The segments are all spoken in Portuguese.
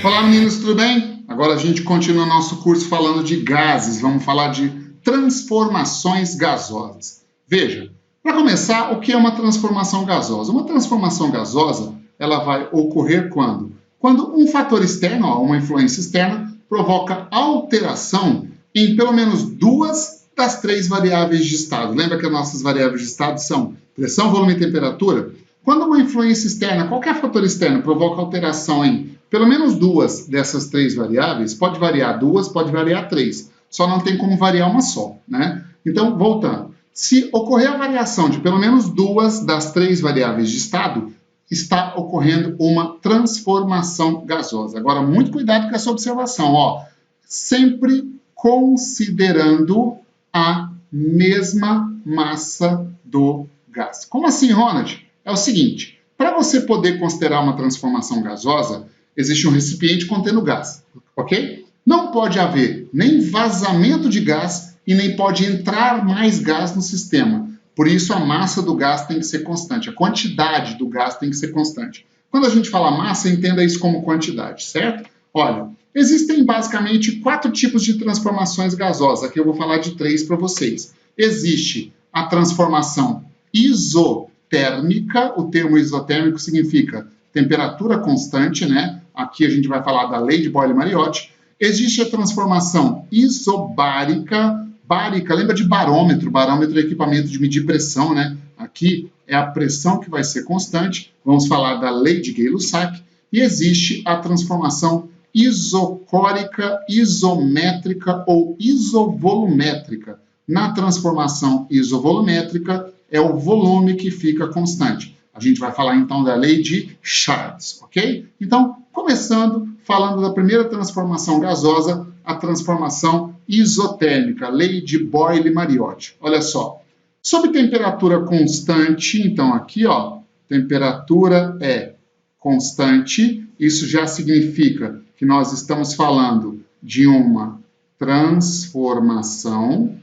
Olá meninos, tudo bem? Agora a gente continua nosso curso falando de gases, vamos falar de transformações gasosas. Veja, para começar, o que é uma transformação gasosa? Uma transformação gasosa, ela vai ocorrer quando? Quando um fator externo, uma influência externa, provoca alteração em pelo menos duas das três variáveis de estado. Lembra que as nossas variáveis de estado são pressão, volume e temperatura? Quando uma influência externa, qualquer fator externo, provoca alteração em pelo menos duas dessas três variáveis, pode variar duas, pode variar três, só não tem como variar uma só, né? Então, voltando, se ocorrer a variação de pelo menos duas das três variáveis de estado, está ocorrendo uma transformação gasosa. Agora, muito cuidado com essa observação, ó, sempre considerando a mesma massa do gás. Como assim, Ronald? É o seguinte, para você poder considerar uma transformação gasosa, existe um recipiente contendo gás, ok? Não pode haver nem vazamento de gás e nem pode entrar mais gás no sistema. Por isso, a massa do gás tem que ser constante, a quantidade do gás tem que ser constante. Quando a gente fala massa, entenda isso como quantidade, certo? Olha, existem basicamente 4 tipos de transformações gasosas. Aqui eu vou falar de 3 para vocês. Existe a transformação isotérmica, o termo isotérmico significa temperatura constante, né? Aqui a gente vai falar da lei de Boyle-Mariotti. Existe a transformação isobárica. Bárica, lembra de barômetro? Barômetro é equipamento de medir pressão, né? Aqui é a pressão que vai ser constante. Vamos falar da lei de Gay-Lussac. E existe a transformação isocórica, isométrica ou isovolumétrica. Na transformação isovolumétrica, é o volume que fica constante. A gente vai falar então da lei de Charles, ok? Então, começando, falando da primeira transformação gasosa, a transformação isotérmica, lei de Boyle-Mariotti. Olha só, sob temperatura constante, então aqui, ó, temperatura é constante, isso já significa que nós estamos falando de uma transformação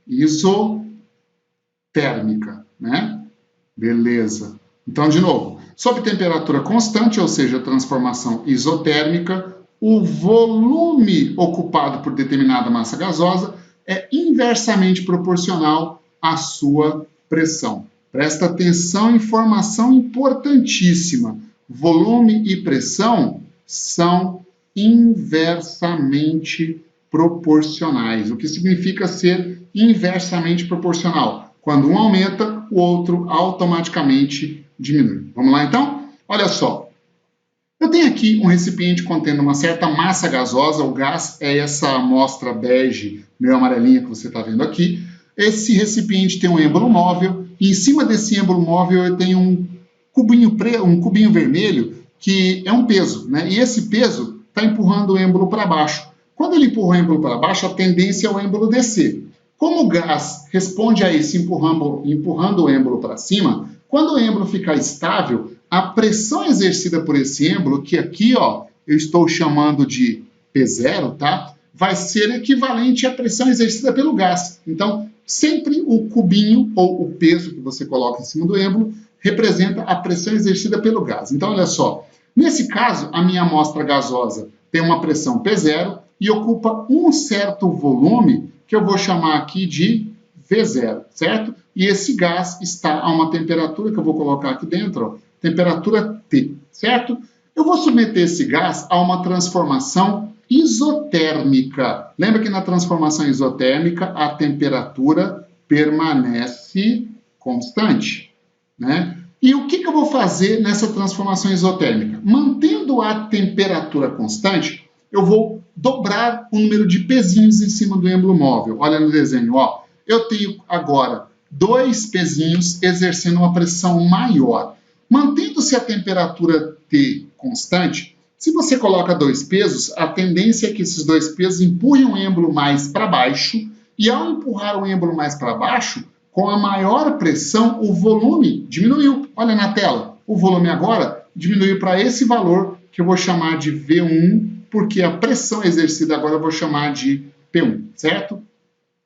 isotérmica, né? Beleza. Então, de novo, sob temperatura constante, ou seja, transformação isotérmica, o volume ocupado por determinada massa gasosa é inversamente proporcional à sua pressão. Presta atenção, informação importantíssima. Volume e pressão são inversamente proporcionais. O que significa ser inversamente proporcional? Quando um aumenta, o outro automaticamente diminui. Vamos lá, então? Olha só. Eu tenho aqui um recipiente contendo uma certa massa gasosa. O gás é essa amostra bege, meio amarelinha que você está vendo aqui. Esse recipiente tem um êmbolo móvel. E em cima desse êmbolo móvel eu tenho um cubinho vermelho que é um peso, né? E esse peso está empurrando o êmbolo para baixo. Quando ele empurra o êmbolo para baixo, a tendência é o êmbolo descer. Como o gás responde a isso empurrando o êmbolo para cima, quando o êmbolo ficar estável, a pressão exercida por esse êmbolo, que aqui ó, eu estou chamando de P0, tá? Vai ser equivalente à pressão exercida pelo gás. Então, sempre o cubinho ou o peso que você coloca em cima do êmbolo representa a pressão exercida pelo gás. Então, olha só, nesse caso, a minha amostra gasosa tem uma pressão P0 e ocupa um certo volume que eu vou chamar aqui de V0, certo? E esse gás está a uma temperatura que eu vou colocar aqui dentro, ó, temperatura T, certo? Eu vou submeter esse gás a uma transformação isotérmica. Lembra que na transformação isotérmica a temperatura permanece constante, né? E o que eu vou fazer nessa transformação isotérmica? Mantendo a temperatura constante, eu vou dobrar o número de pezinhos em cima do êmbolo móvel. Olha no desenho, ó. Eu tenho agora 2 pezinhos exercendo uma pressão maior. Mantendo-se a temperatura T constante, se você coloca 2 pesos, a tendência é que esses 2 pesos empurrem o êmbolo mais para baixo, e ao empurrar o êmbolo mais para baixo, com a maior pressão, o volume diminuiu. Olha na tela, o volume agora diminuiu para esse valor, que eu vou chamar de V1, porque a pressão exercida agora eu vou chamar de P1, certo?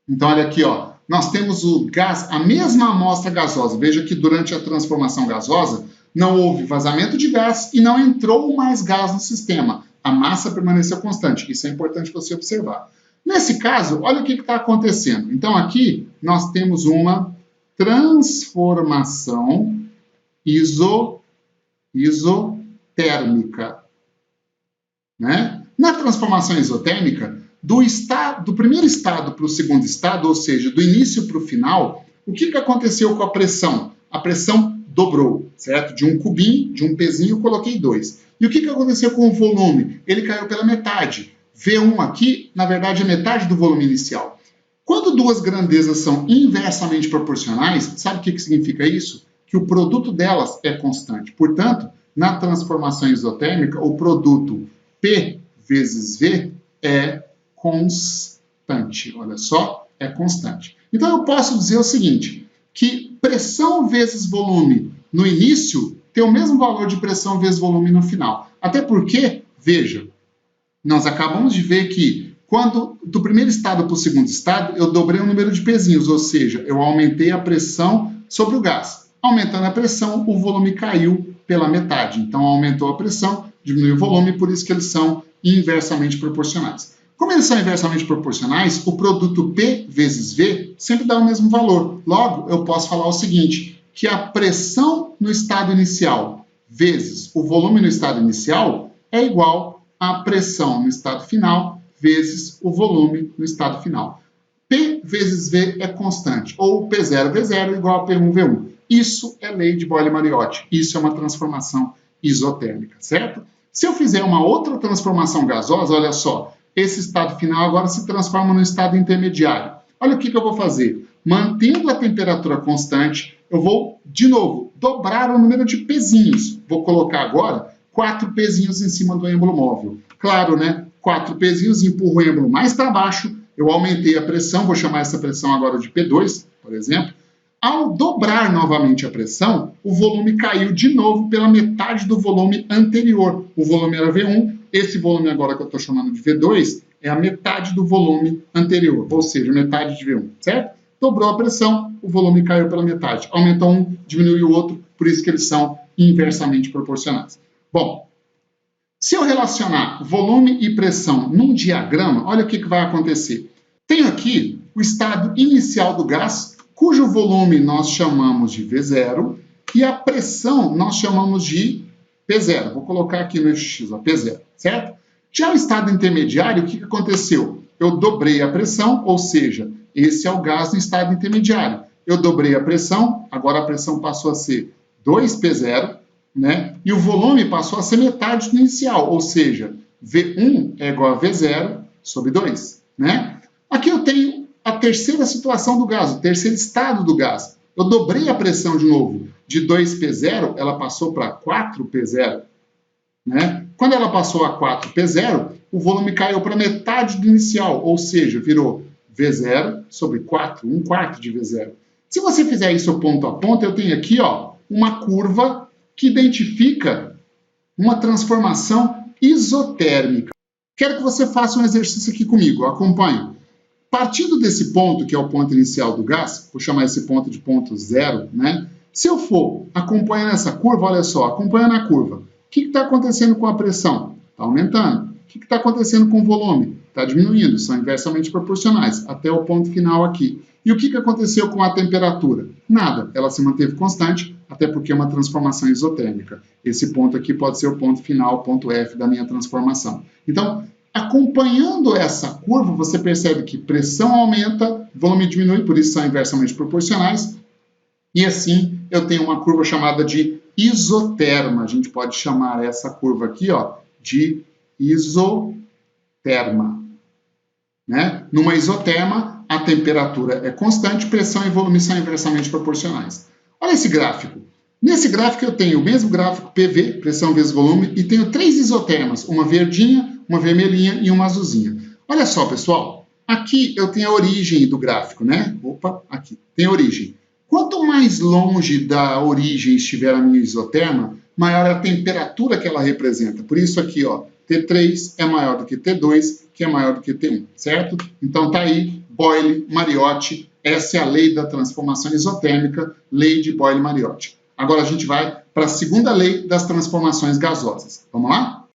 Então, olha aqui, ó, nós temos o gás, a mesma amostra gasosa. Veja que durante a transformação gasosa não houve vazamento de gás e não entrou mais gás no sistema. A massa permaneceu constante. Isso é importante você observar. Nesse caso, olha o que está acontecendo. Então, aqui nós temos uma transformação isotérmica. Né? Na transformação isotérmica, do primeiro estado para o segundo estado, ou seja, do início para o final, o que aconteceu com a pressão? A pressão dobrou, certo? De um cubinho, de um pezinho, eu coloquei 2. E o que aconteceu com o volume? Ele caiu pela metade. V1 aqui, na verdade, é metade do volume inicial. Quando duas grandezas são inversamente proporcionais, sabe o que significa isso? Que o produto delas é constante. Portanto, na transformação isotérmica, o produto P vezes V é constante. Olha só, é constante. Então, eu posso dizer o seguinte, que pressão vezes volume no início tem o mesmo valor de pressão vezes volume no final. Até porque, veja, nós acabamos de ver que quando do primeiro estado para o segundo estado, eu dobrei o número de pezinhos, ou seja, eu aumentei a pressão sobre o gás. Aumentando a pressão, o volume caiu pela metade. Então, aumentou a pressão, diminuiu o volume, por isso que eles são inversamente proporcionais. Como eles são inversamente proporcionais, o produto P vezes V sempre dá o mesmo valor. Logo, eu posso falar o seguinte, que a pressão no estado inicial vezes o volume no estado inicial é igual à pressão no estado final vezes o volume no estado final. P vezes V é constante, ou P0V0 igual a P1V1. Isso é lei de Boyle-Mariotti. Isso é uma transformação isotérmica, certo? Se eu fizer uma outra transformação gasosa, olha só, esse estado final agora se transforma no estado intermediário. Olha o que eu vou fazer. Mantendo a temperatura constante, eu vou, de novo, dobrar o número de pezinhos. Vou colocar agora 4 pezinhos em cima do êmbolo móvel. Claro, né? 4 pezinhos, empurro o êmbolo mais para baixo, eu aumentei a pressão, vou chamar essa pressão agora de P2, por exemplo. Ao dobrar novamente a pressão, o volume caiu de novo pela metade do volume anterior. O volume era V1, esse volume agora que eu estou chamando de V2 é a metade do volume anterior, ou seja, metade de V1, certo? Dobrou a pressão, o volume caiu pela metade. Aumentou um, diminuiu o outro, por isso que eles são inversamente proporcionais. Bom, se eu relacionar volume e pressão num diagrama, olha o que vai acontecer. Tenho aqui o estado inicial do gás, cujo volume nós chamamos de V0 e a pressão nós chamamos de P0. Vou colocar aqui no eixo X, ó, P0, certo? Já o estado intermediário, o que aconteceu? Eu dobrei a pressão, ou seja, esse é o gás no estado intermediário. Eu dobrei a pressão, agora a pressão passou a ser 2P0, né? E o volume passou a ser metade do inicial, ou seja, V1 é igual a V0 sobre 2. Né? Aqui eu tenho a terceira situação do gás, o terceiro estado do gás. Eu dobrei a pressão de novo. De 2P0, ela passou para 4P0. Né? Quando ela passou a 4P0, o volume caiu para metade do inicial, ou seja, virou V0 sobre 4, 1/4 de V0. Se você fizer isso ponto a ponto, eu tenho aqui ó, uma curva que identifica uma transformação isotérmica. Quero que você faça um exercício aqui comigo, acompanhe. Partindo desse ponto, que é o ponto inicial do gás, vou chamar esse ponto de ponto 0, né? Se eu for acompanhando essa curva, olha só, acompanhando a curva, o que está acontecendo com a pressão? Está aumentando. O que está acontecendo com o volume? Está diminuindo, são inversamente proporcionais, até o ponto final aqui. E o que aconteceu com a temperatura? Nada, ela se manteve constante, até porque é uma transformação isotérmica. Esse ponto aqui pode ser o ponto final, ponto F da minha transformação. Então, acompanhando essa curva, você percebe que pressão aumenta, volume diminui, por isso são inversamente proporcionais, e assim eu tenho uma curva chamada de isoterma. A gente pode chamar essa curva aqui ó, de isoterma. Né? Numa isoterma, a temperatura é constante, pressão e volume são inversamente proporcionais. Olha esse gráfico. Nesse gráfico eu tenho o mesmo gráfico PV, pressão vezes volume, e tenho 3 isotermas, uma verdinha, uma vermelhinha e uma azulzinha. Olha só, pessoal, aqui eu tenho a origem do gráfico, né? Opa, aqui, tem a origem. Quanto mais longe da origem estiver a minha isoterma, maior é a temperatura que ela representa. Por isso aqui, ó, T3 é maior do que T2, que é maior do que T1, certo? Então tá aí, Boyle-Mariotti, essa é a lei da transformação isotérmica, lei de Boyle-Mariotti. Agora a gente vai para a segunda lei das transformações gasosas. Vamos lá?